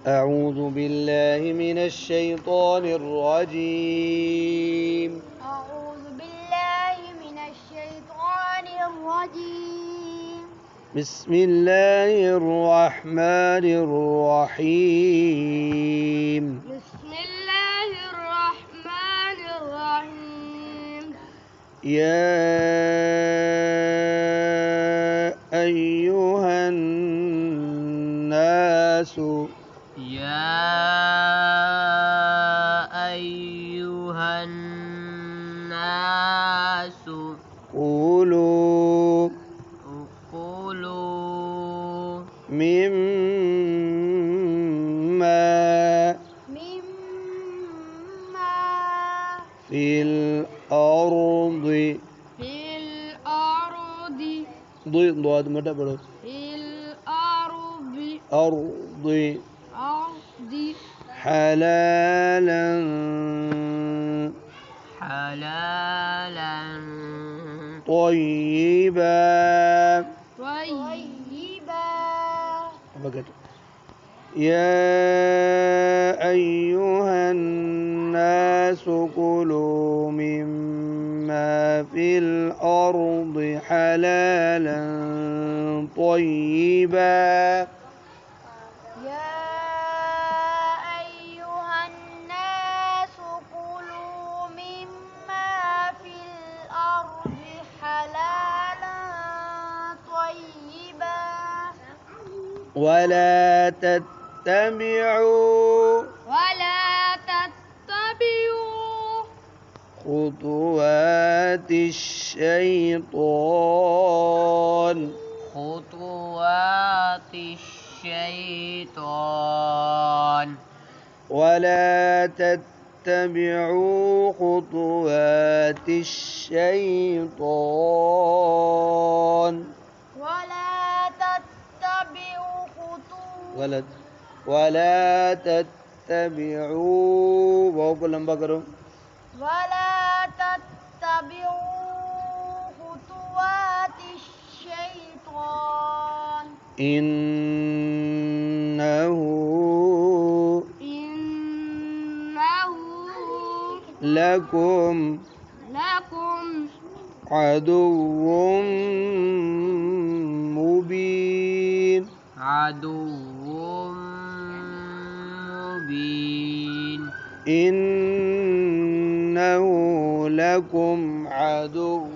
أعوذ بالله من الشيطان الرجيم. أعوذ بالله من الشيطان الرجيم. بسم الله الرحمن الرحيم. بسم الله الرحمن الرحيم. يا أيها الناس يا أيها الناس قولوا مما في الأرض ضاد مدى بڑو في الأرض أرض حلالا طيبا يا أيها الناس كلوا مما في الأرض حلالا طيبا ولا تتبعوا خطوات الشيطان ولا تتبعوا خطوات الشيطان ولا تتبعوا واو को लंबा करो ولا تتبعوا خطوات الشيطان إنه لكم عدو مبين إنه لكم عدو